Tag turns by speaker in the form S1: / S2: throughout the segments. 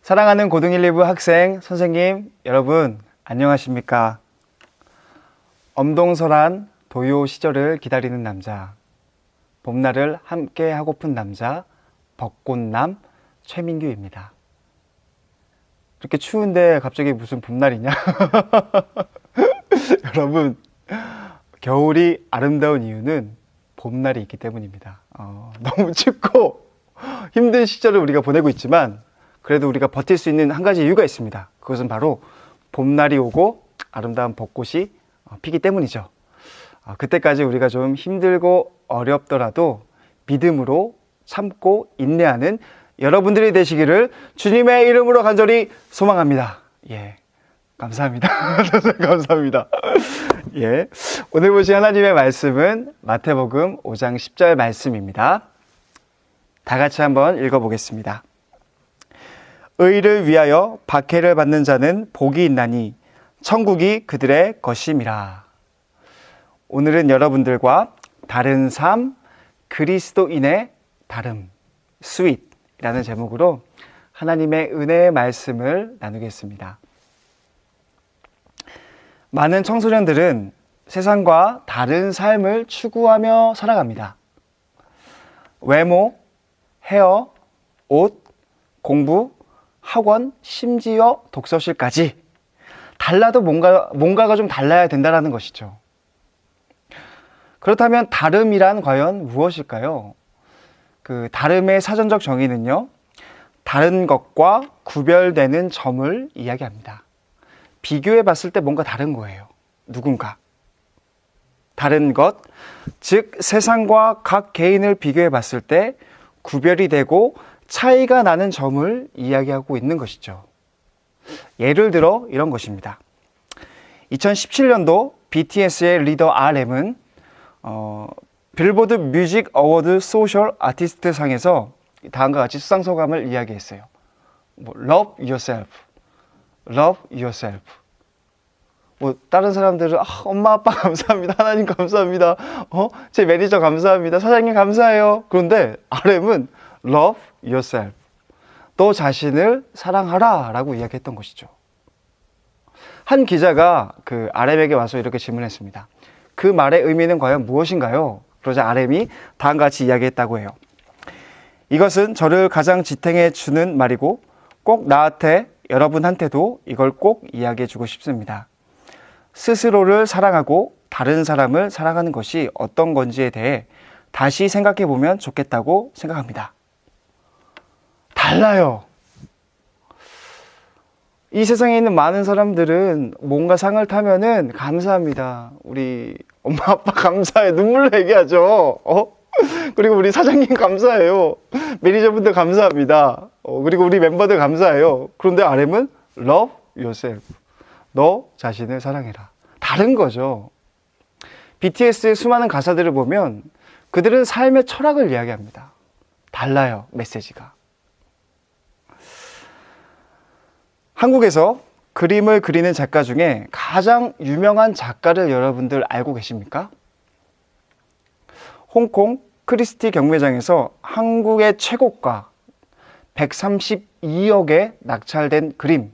S1: 사랑하는 고등 1, 2부 학생, 선생님, 여러분 안녕하십니까? 엄동설한 도요 시절을 기다리는 남자, 봄날을 함께 하고픈 남자, 벚꽃남 최민규입니다. 이렇게 추운데 갑자기 무슨 봄날이냐? 여러분, 겨울이 아름다운 이유는 봄날이 있기 때문입니다. 너무 춥고 힘든 시절을 우리가 보내고 있지만 그래도 우리가 버틸 수 있는 한 가지 이유가 있습니다. 그것은 바로 봄날이 오고 아름다운 벚꽃이 피기 때문이죠. 그때까지 우리가 좀 힘들고 어렵더라도 믿음으로 참고 인내하는 여러분들이 되시기를 주님의 이름으로 간절히 소망합니다. 예, 감사합니다. 감사합니다. 예, 오늘 보신 하나님의 말씀은 마태복음 5장 10절 말씀입니다. 다 같이 한번 읽어보겠습니다. 의를 위하여 박해를 받는 자는 복이 있나니 천국이 그들의 것임이라. 오늘은 여러분들과 다른 삶, 그리스도인의 다름, 스윗이라는 제목으로 하나님의 은혜의 말씀을 나누겠습니다. 많은 청소년들은 세상과 다른 삶을 추구하며 살아갑니다. 외모, 헤어, 옷, 공부, 학원, 심지어 독서실까지 달라도 뭔가가 좀 달라야 된다는 것이죠. 그렇다면 다름이란 과연 무엇일까요? 그 다름의 사전적 정의는요, 다른 것과 구별되는 점을 이야기합니다. 비교해 봤을 때 뭔가 다른 거예요. 누군가. 다른 것, 즉 세상과 각 개인을 비교해 봤을 때 구별이 되고 차이가 나는 점을 이야기하고 있는 것이죠. 예를 들어 이런 것입니다. 2017년도 BTS의 리더 RM은 빌보드 뮤직 어워드 소셜 아티스트 상에서 다음과 같이 수상 소감을 이야기했어요. Love yourself, love yourself. 다른 사람들은 엄마 아빠 감사합니다, 하나님 감사합니다, 제 매니저 감사합니다, 사장님 감사해요. 그런데 RM은 Love yourself, 너 자신을 사랑하라 라고 이야기했던 것이죠. 한 기자가 그 RM에게 와서 이렇게 질문했습니다. 그 말의 의미는 과연 무엇인가요? 그러자 RM이 다음과 같이 이야기했다고 해요. 이것은 저를 가장 지탱해 주는 말이고 꼭 나한테, 여러분한테도 이걸 꼭 이야기해 주고 싶습니다. 스스로를 사랑하고 다른 사람을 사랑하는 것이 어떤 건지에 대해 다시 생각해 보면 좋겠다고 생각합니다. 달라요. 이 세상에 있는 많은 사람들은 뭔가 상을 타면은 감사합니다, 우리 엄마 아빠 감사해, 눈물로 얘기하죠. 그리고 우리 사장님 감사해요, 매니저분들 감사합니다, 그리고 우리 멤버들 감사해요. 그런데 RM은 Love yourself, 너 자신을 사랑해라. 다른 거죠. BTS의 수많은 가사들을 보면 그들은 삶의 철학을 이야기합니다. 달라요, 메시지가. 한국에서 그림을 그리는 작가 중에 가장 유명한 작가를 여러분들 알고 계십니까? 홍콩 크리스티 경매장에서 한국의 최고가 132억에 낙찰된 그림,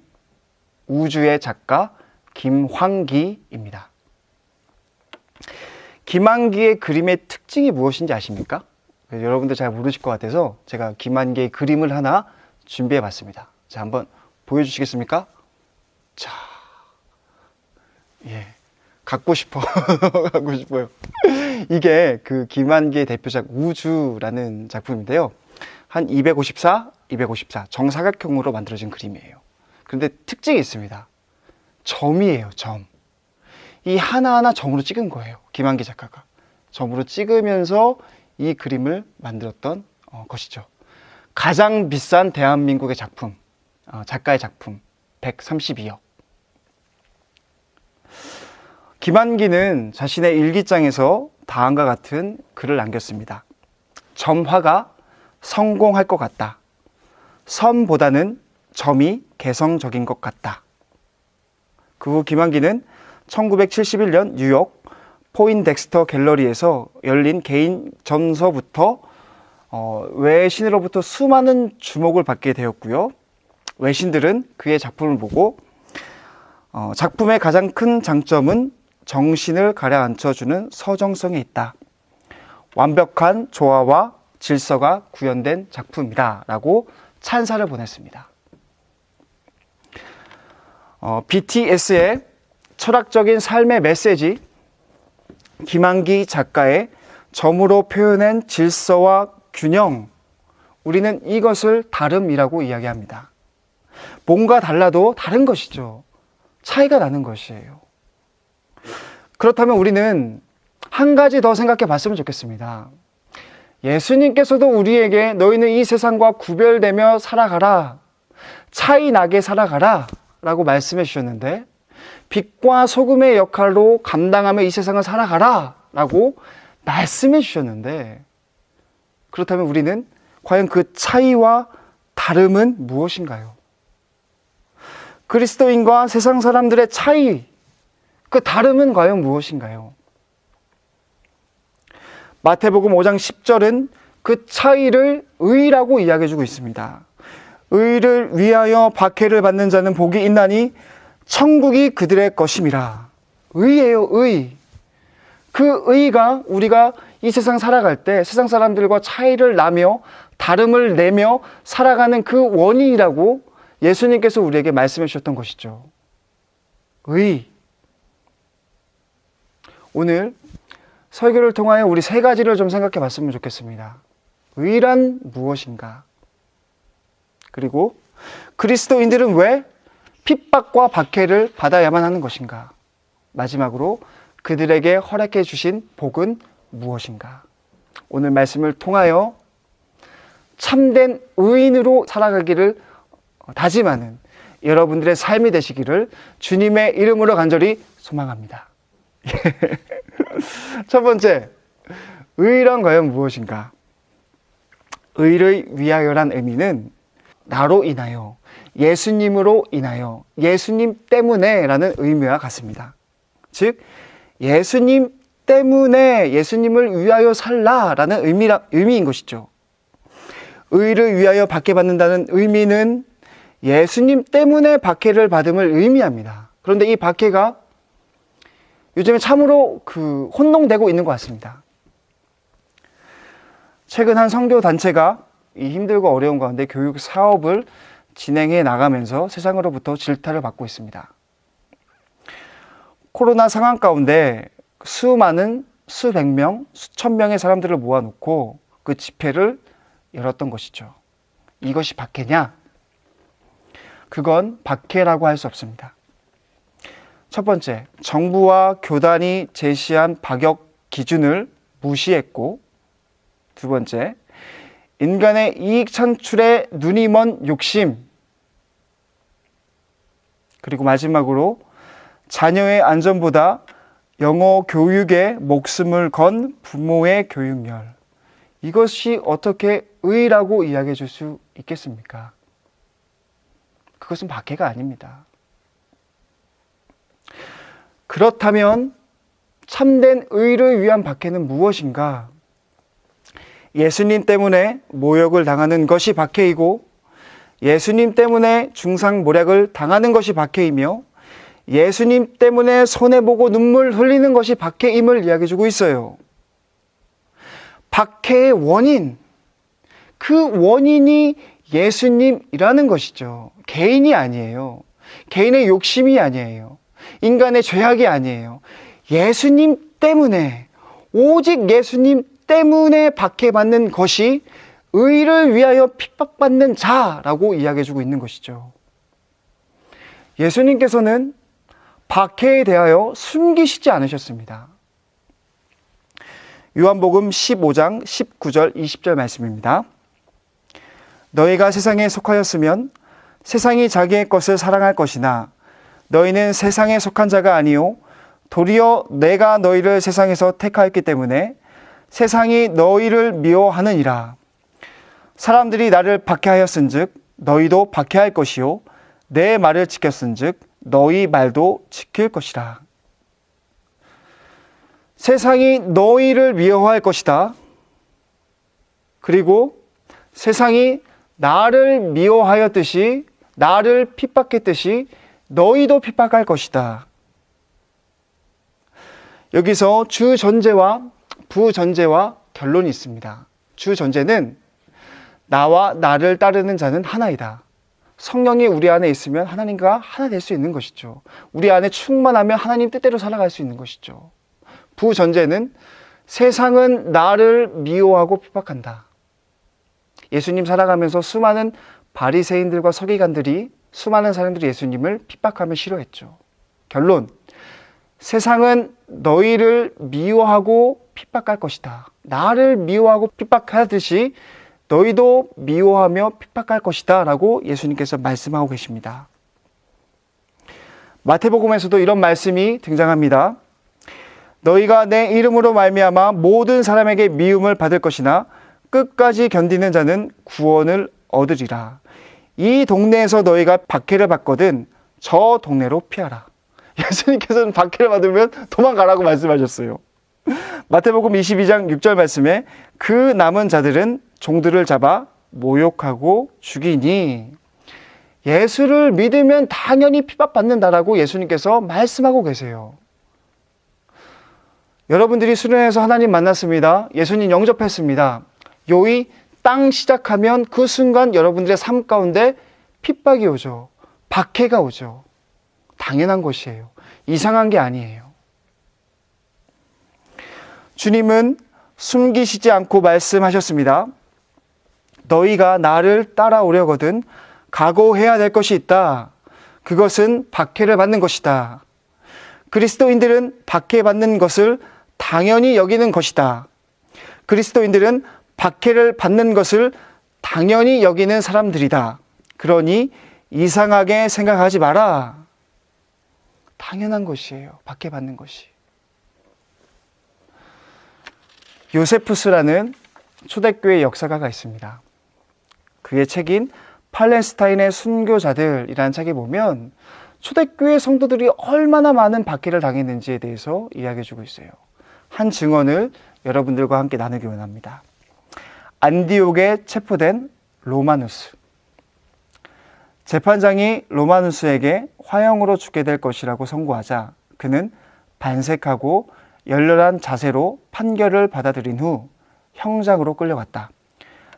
S1: 우주의 작가 김황기입니다. 김황기의 그림의 특징이 무엇인지 아십니까? 여러분들 잘 모르실 것 같아서 제가 김황기의 그림을 하나 준비해 봤습니다. 자, 한번 보여주시겠습니까? 자, 예, 갖고 싶어요. 이게 그 김환기의 대표작 우주라는 작품인데요. 한 254 정사각형으로 만들어진 그림이에요. 그런데 특징이 있습니다. 점이에요, 점. 이 하나하나 점으로 찍은 거예요. 김환기 작가가 점으로 찍으면서 이 그림을 만들었던 것이죠. 가장 비싼 대한민국의 작품, 작가의 작품 132억. 김환기는 자신의 일기장에서 다음과 같은 글을 남겼습니다. 점화가 성공할 것 같다. 선보다는 점이 개성적인 것 같다. 그 후 김환기는 1971년 뉴욕 포인덱스터 갤러리에서 열린 개인 전서부터 외신으로부터 수많은 주목을 받게 되었고요. 외신들은 그의 작품을 보고 작품의 가장 큰 장점은 정신을 가라앉혀주는 서정성에 있다. 완벽한 조화와 질서가 구현된 작품이다 라고 찬사를 보냈습니다. BTS의 철학적인 삶의 메시지, 김한기 작가의 점으로 표현한 질서와 균형, 우리는 이것을 다름이라고 이야기합니다. 뭔가 달라도 다른 것이죠. 차이가 나는 것이에요. 그렇다면 우리는 한 가지 더 생각해 봤으면 좋겠습니다. 예수님께서도 우리에게 너희는 이 세상과 구별되며 살아가라, 차이 나게 살아가라 라고 말씀해 주셨는데, 빛과 소금의 역할로 감당하며 이 세상을 살아가라 라고 말씀해 주셨는데, 그렇다면 우리는 과연 그 차이와 다름은 무엇인가요? 그리스도인과 세상 사람들의 차이, 그 다름은 과연 무엇인가요? 마태복음 5장 10절은 그 차이를 의라고 이야기해주고 있습니다. 의를 위하여 박해를 받는 자는 복이 있나니 천국이 그들의 것임이라. 의예요, 의. 그 의가 우리가 이 세상 살아갈 때 세상 사람들과 차이를 나며 다름을 내며 살아가는 그 원인이라고 예수님께서 우리에게 말씀해 주셨던 것이죠. 의. 오늘 설교를 통하여 우리 세 가지를 좀 생각해 봤으면 좋겠습니다. 의란 무엇인가? 그리고 그리스도인들은 왜 핍박과 박해를 받아야만 하는 것인가? 마지막으로 그들에게 허락해 주신 복은 무엇인가? 오늘 말씀을 통하여 참된 의인으로 살아가기를 다짐하는 여러분들의 삶이 되시기를 주님의 이름으로 간절히 소망합니다. 첫 번째, 의란 과연 무엇인가? 의를 위하여란 의미는 나로 인하여, 예수님으로 인하여, 예수님 때문에 라는 의미와 같습니다. 즉, 예수님 때문에 예수님을 위하여 살라라는 의미인 것이죠. 의를 위하여 박해받는다는 의미는 예수님 때문에 박해를 받음을 의미합니다. 그런데 이 박해가 요즘에 참으로 혼동되고 있는 것 같습니다. 최근 한 선교 단체가 이 힘들고 어려운 가운데 교육 사업을 진행해 나가면서 세상으로부터 질타를 받고 있습니다. 코로나 상황 가운데 수백 명, 수천 명의 사람들을 모아놓고 그 집회를 열었던 것이죠. 이것이 박해냐? 그건 박해라고 할 수 없습니다. 첫 번째, 정부와 교단이 제시한 박역 기준을 무시했고, 두 번째, 인간의 이익 창출에 눈이 먼 욕심, 그리고 마지막으로 자녀의 안전보다 영어 교육에 목숨을 건 부모의 교육열, 이것이 어떻게 의라고 이야기해 줄 수 있겠습니까? 그것은 박해가 아닙니다. 그렇다면 참된 의를 위한 박해는 무엇인가? 예수님 때문에 모욕을 당하는 것이 박해이고, 예수님 때문에 중상모략을 당하는 것이 박해이며, 예수님 때문에 손해보고 눈물 흘리는 것이 박해임을 이야기해주고 있어요. 박해의 원인, 그 원인이 예수님이라는 것이죠. 개인이 아니에요. 개인의 욕심이 아니에요. 인간의 죄악이 아니에요. 예수님 때문에, 오직 예수님 때문에 박해받는 것이 의를 위하여 핍박받는 자라고 이야기해주고 있는 것이죠. 예수님께서는 박해에 대하여 숨기시지 않으셨습니다. 요한복음 15장 19절 20절 말씀입니다. 너희가 세상에 속하였으면 세상이 자기의 것을 사랑할 것이나 너희는 세상에 속한 자가 아니요 도리어 내가 너희를 세상에서 택하였기 때문에 세상이 너희를 미워하느니라. 사람들이 나를 박해하였은즉 너희도 박해할 것이요 내 말을 지켰은즉 너희 말도 지킬 것이라. 세상이 너희를 미워할 것이다. 그리고 세상이 나를 미워하였듯이 나를 핍박했듯이 너희도 핍박할 것이다. 여기서 주전제와 부전제와 결론이 있습니다. 주전제는 나와 나를 따르는 자는 하나이다. 성령이 우리 안에 있으면 하나님과 하나 될 수 있는 것이죠. 우리 안에 충만하면 하나님 뜻대로 살아갈 수 있는 것이죠. 부전제는 세상은 나를 미워하고 핍박한다. 예수님 살아가면서 수많은 바리새인들과 서기관들이, 수많은 사람들이 예수님을 핍박하며 싫어했죠. 결론, 세상은 너희를 미워하고 핍박할 것이다. 나를 미워하고 핍박하듯이 너희도 미워하며 핍박할 것이다 라고 예수님께서 말씀하고 계십니다. 마태복음에서도 이런 말씀이 등장합니다. 너희가 내 이름으로 말미암아 모든 사람에게 미움을 받을 것이나 끝까지 견디는 자는 구원을 얻으리라. 이 동네에서 너희가 박해를 받거든 저 동네로 피하라. 예수님께서는 박해를 받으면 도망가라고 말씀하셨어요. 마태복음 22장 6절 말씀에 그 남은 자들은 종들을 잡아 모욕하고 죽이니, 예수를 믿으면 당연히 핍박받는다라고 예수님께서 말씀하고 계세요. 여러분들이 수련회에서 하나님 만났습니다. 예수님 영접했습니다. 요이 땅 시작하면 그 순간 여러분들의 삶 가운데 핍박이 오죠. 박해가 오죠. 당연한 것이에요. 이상한 게 아니에요. 주님은 숨기시지 않고 말씀하셨습니다. 너희가 나를 따라오려거든 각오해야 될 것이 있다. 그것은 박해를 받는 것이다. 그리스도인들은 박해받는 것을 당연히 여기는 것이다. 그리스도인들은 박해를 받는 것을 당연히 여기는 사람들이다. 그러니 이상하게 생각하지 마라. 당연한 것이에요. 박해받는 것이. 요세푸스라는 초대교회 역사가가 있습니다. 그의 책인 팔레스타인의 순교자들이라는 책에 보면 초대교회 성도들이 얼마나 많은 박해를 당했는지에 대해서 이야기해 주고 있어요. 한 증언을 여러분들과 함께 나누기 원합니다. 안디옥에 체포된 로마누스. 재판장이 로마누스에게 화형으로 죽게 될 것이라고 선고하자 그는 반색하고 열렬한 자세로 판결을 받아들인 후 형장으로 끌려갔다.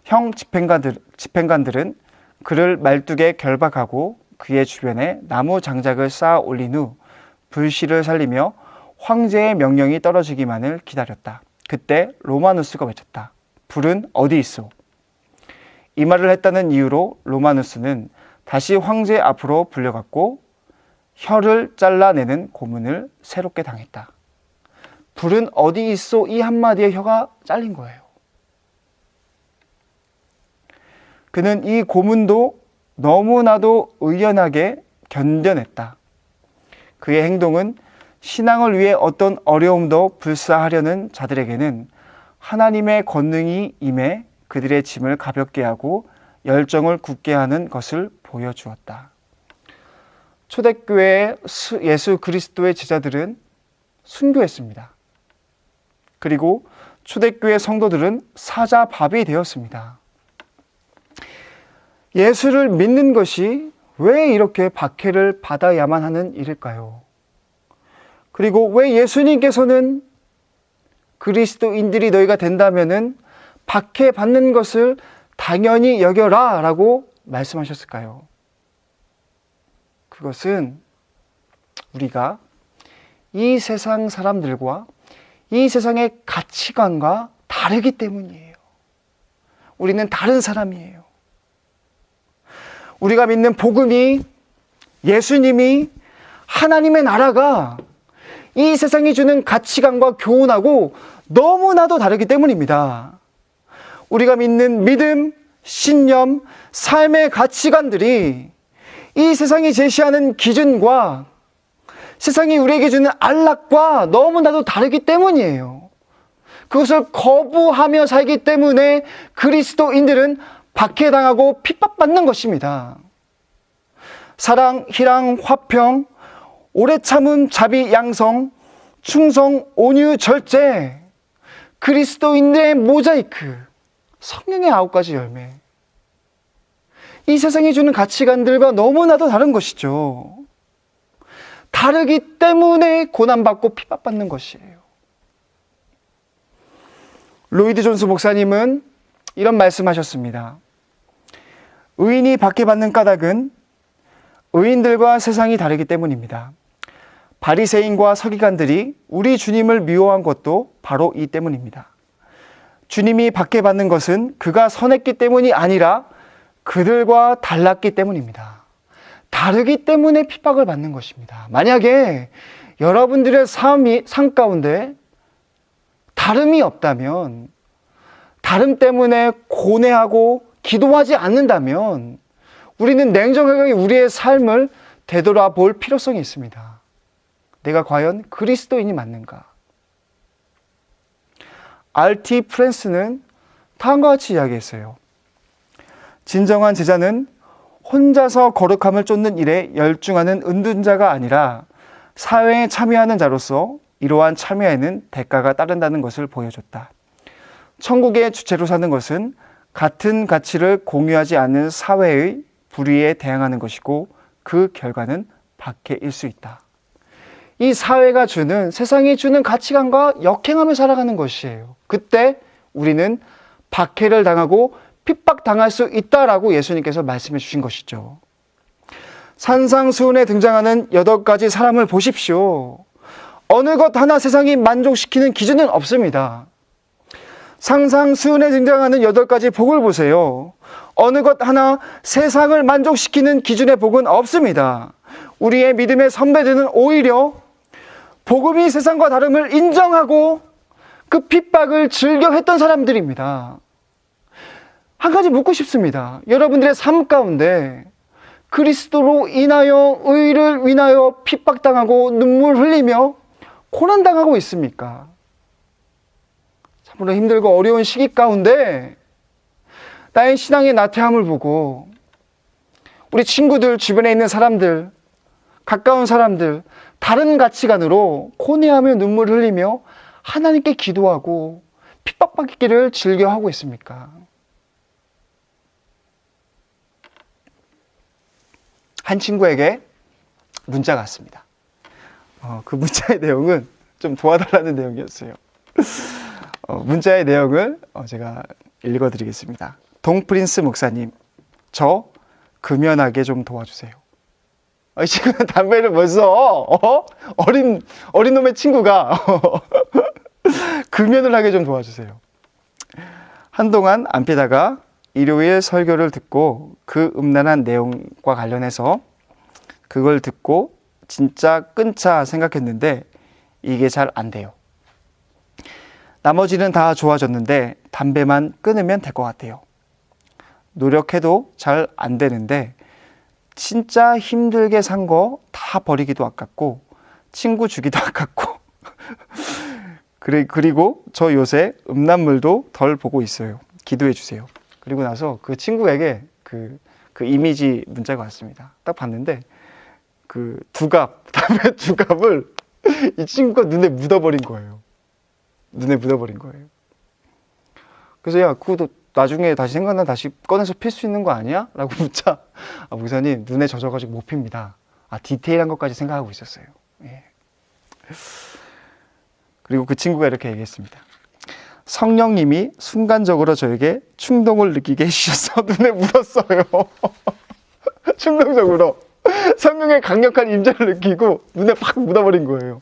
S1: 형 집행관들은 그를 말뚝에 결박하고 그의 주변에 나무 장작을 쌓아 올린 후 불씨를 살리며 황제의 명령이 떨어지기만을 기다렸다. 그때 로마누스가 외쳤다. 불은 어디 있소? 이 말을 했다는 이유로 로마누스는 다시 황제 앞으로 불려갔고 혀를 잘라내는 고문을 새롭게 당했다. 불은 어디 있소? 이 한마디에 혀가 잘린 거예요. 그는 이 고문도 너무나도 의연하게 견뎌냈다. 그의 행동은 신앙을 위해 어떤 어려움도 불사하려는 자들에게는 하나님의 권능이 임해 그들의 짐을 가볍게 하고 열정을 굳게 하는 것을 보여주었다. 초대교회의 예수 그리스도의 제자들은 순교했습니다. 그리고 초대교회 성도들은 사자밥이 되었습니다. 예수를 믿는 것이 왜 이렇게 박해를 받아야만 하는 일일까요? 그리고 왜 예수님께서는 그리스도인들이 너희가 된다면은 박해받는 것을 당연히 여겨라 라고 말씀하셨을까요? 그것은 우리가 이 세상 사람들과 이 세상의 가치관과 다르기 때문이에요. 우리는 다른 사람이에요. 우리가 믿는 복음이, 예수님이, 하나님의 나라가 이 세상이 주는 가치관과 교훈하고 너무나도 다르기 때문입니다. 우리가 믿는 믿음, 신념, 삶의 가치관들이 이 세상이 제시하는 기준과 세상이 우리에게 주는 안락과 너무나도 다르기 때문이에요. 그것을 거부하며 살기 때문에 그리스도인들은 박해당하고 핍박받는 것입니다. 사랑, 희랑, 화평, 오래 참음, 자비, 양성, 충성, 온유, 절제, 그리스도인들의 모자이크, 성령의 9가지 열매. 이 세상이 주는 가치관들과 너무나도 다른 것이죠. 다르기 때문에 고난받고 핍박받는 것이에요. 로이드 존스 목사님은 이런 말씀하셨습니다. 의인이 박해받는 까닭은 의인들과 세상이 다르기 때문입니다. 바리새인과 서기관들이 우리 주님을 미워한 것도 바로 이 때문입니다. 주님이 박해받는 것은 그가 선했기 때문이 아니라 그들과 달랐기 때문입니다. 다르기 때문에 핍박을 받는 것입니다. 만약에 여러분들의 삶 가운데 다름이 없다면, 다름 때문에 고뇌하고 기도하지 않는다면 우리는 냉정하게 우리의 삶을 되돌아볼 필요성이 있습니다. 내가 과연 그리스도인이 맞는가? R.T. 프랜스는 다음과 같이 이야기했어요. 진정한 제자는 혼자서 거룩함을 쫓는 일에 열중하는 은둔자가 아니라 사회에 참여하는 자로서 이러한 참여에는 대가가 따른다는 것을 보여줬다. 천국의 주체로 사는 것은 같은 가치를 공유하지 않는 사회의 불의에 대항하는 것이고 그 결과는 박해일 수 있다. 이 사회가 주는, 세상이 주는 가치관과 역행하며 살아가는 것이에요. 그때 우리는 박해를 당하고 핍박당할 수 있다라고 예수님께서 말씀해 주신 것이죠. 산상수훈에 등장하는 8가지 사람을 보십시오. 어느 것 하나 세상이 만족시키는 기준은 없습니다. 산상수훈에 등장하는 8가지 복을 보세요. 어느 것 하나 세상을 만족시키는 기준의 복은 없습니다. 우리의 믿음의 선배들은 오히려 복음이 세상과 다름을 인정하고 그 핍박을 즐겨 했던 사람들입니다. 한 가지 묻고 싶습니다. 여러분들의 삶 가운데 그리스도로 인하여 의를 위하여 핍박당하고 눈물 흘리며 고난당하고 있습니까? 참으로 힘들고 어려운 시기 가운데 나의 신앙의 나태함을 보고 우리 친구들, 주변에 있는 사람들, 가까운 사람들, 다른 가치관으로 고뇌하며 눈물 흘리며 하나님께 기도하고 핍박받기를 즐겨하고 있습니까? 한 친구에게 문자가 왔습니다. 그 문자의 내용은 좀 도와달라는 내용이었어요. 문자의 내용을 제가 읽어드리겠습니다. 동프린스 목사님, 저 금연하게 좀 도와주세요. 이 친구는 담배를 벌써 어린 놈의 친구가 금연을 하게 좀 도와주세요. 한동안 안 피다가 일요일 설교를 듣고 그 음란한 내용과 관련해서 그걸 듣고 진짜 끊자 생각했는데 이게 잘 안 돼요. 나머지는 다 좋아졌는데 담배만 끊으면 될 것 같아요. 노력해도 잘 안 되는데 진짜 힘들게 산 거 다 버리기도 아깝고 친구 주기도 아깝고 그리고 저 요새 음란물도 덜 보고 있어요. 기도해 주세요. 그리고 나서 그 친구에게 그 이미지 문자가 왔습니다. 딱 봤는데 그 담배 두갑을 이 친구가 눈에 묻어버린 거예요. 눈에 묻어버린 거예요. 그래서 야, 그것도 나중에 다시 생각나면 다시 꺼내서 필 수 있는 거 아니야? 라고 묻자, 목사님 눈에 젖어가지고 못 핍니다. 디테일한 것까지 생각하고 있었어요. 예. 그리고 그 친구가 이렇게 얘기했습니다. 성령님이 순간적으로 저에게 충동을 느끼게 해주셔서 눈에 묻었어요. 충동적으로 성령의 강력한 임재를 느끼고 눈에 팍 묻어버린 거예요.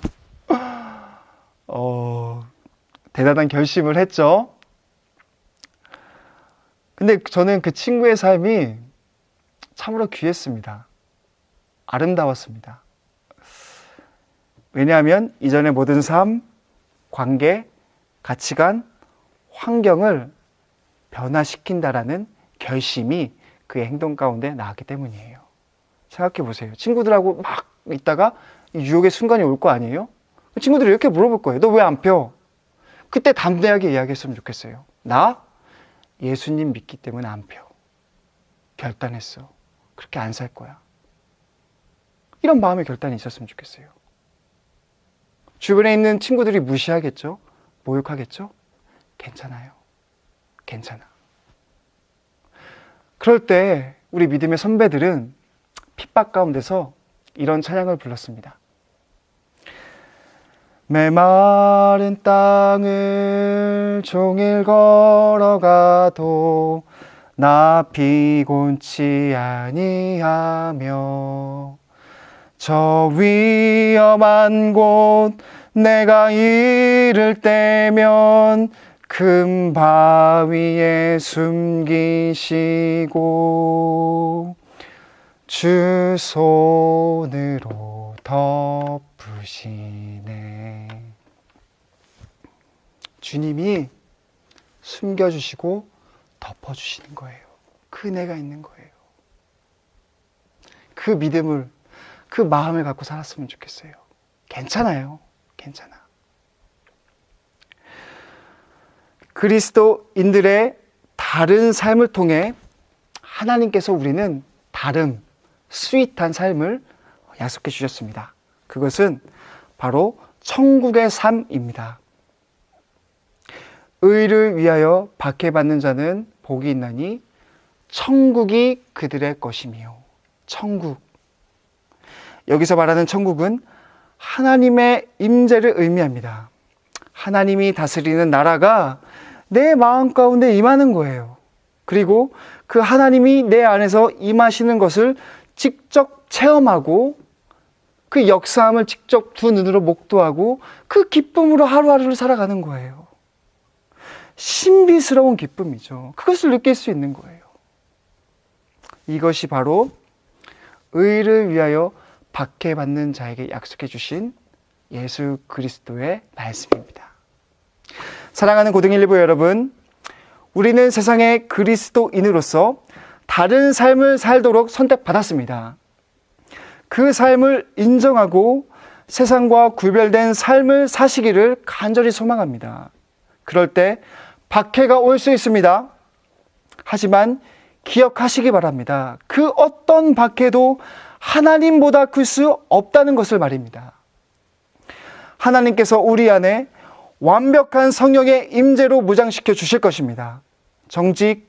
S1: 대단한 결심을 했죠. 근데 저는 그 친구의 삶이 참으로 귀했습니다. 아름다웠습니다. 왜냐하면 이전의 모든 삶, 관계, 가치관, 환경을 변화시킨다라는 결심이 그의 행동 가운데 나왔기 때문이에요. 생각해 보세요. 친구들하고 막 있다가 유혹의 순간이 올 거 아니에요? 친구들이 이렇게 물어볼 거예요. 너 왜 안 펴? 그때 담대하게 이야기했으면 좋겠어요. 나 예수님 믿기 때문에 안 펴. 결단했어. 그렇게 안 살 거야. 이런 마음의 결단이 있었으면 좋겠어요. 주변에 있는 친구들이 무시하겠죠? 모욕하겠죠? 괜찮아요. 괜찮아. 그럴 때 우리 믿음의 선배들은 핍박 가운데서 이런 찬양을 불렀습니다. 메마른 땅을 종일 걸어가도 나 피곤치 아니하며 저 위험한 곳 내가 이를 때면 큰 바위에 숨기시고 주 손으로 덮으시네. 주님이 숨겨주시고 덮어주시는 거예요. 그 은혜가 있는 거예요. 그 믿음을, 그 마음을 갖고 살았으면 좋겠어요. 괜찮아요. 괜찮아. 그리스도인들의 다른 삶을 통해 하나님께서 우리는 다른 스윗한 삶을 약속해 주셨습니다. 그것은 바로 천국의 삶입니다. 의를 위하여 박해받는 자는 복이 있나니 천국이 그들의 것이며. 천국. 여기서 말하는 천국은 하나님의 임재를 의미합니다. 하나님이 다스리는 나라가 내 마음 가운데 임하는 거예요. 그리고 그 하나님이 내 안에서 임하시는 것을 직접 체험하고 그 역사함을 직접 두 눈으로 목도하고 그 기쁨으로 하루하루를 살아가는 거예요. 신비스러운 기쁨이죠. 그것을 느낄 수 있는 거예요. 이것이 바로 의를 위하여 박해받는 자에게 약속해 주신 예수 그리스도의 말씀입니다. 사랑하는 고등1부 여러분, 우리는 세상의 그리스도인으로서 다른 삶을 살도록 선택받았습니다. 그 삶을 인정하고 세상과 구별된 삶을 사시기를 간절히 소망합니다. 그럴 때 박해가 올 수 있습니다. 하지만 기억하시기 바랍니다. 그 어떤 박해도 하나님보다 클 수 없다는 것을 말입니다. 하나님께서 우리 안에 완벽한 성령의 임재로 무장시켜 주실 것입니다. 정직,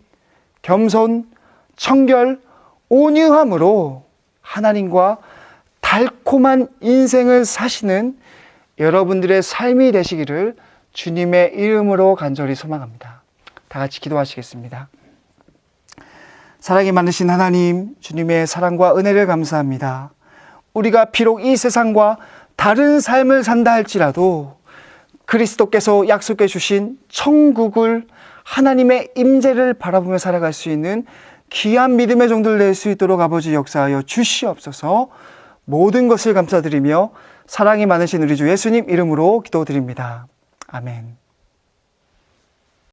S1: 겸손, 청결, 온유함으로 하나님과 달콤한 인생을 사시는 여러분들의 삶이 되시기를 주님의 이름으로 간절히 소망합니다. 다 같이 기도하시겠습니다. 사랑이 많으신 하나님, 주님의 사랑과 은혜를 감사합니다. 우리가 비록 이 세상과 다른 삶을 산다 할지라도 그리스도께서 약속해 주신 천국을, 하나님의 임재를 바라보며 살아갈 수 있는 귀한 믿음의 종들 될 수 있도록 아버지 역사하여 주시옵소서. 모든 것을 감사드리며 사랑이 많으신 우리 주 예수님 이름으로 기도드립니다. 아멘.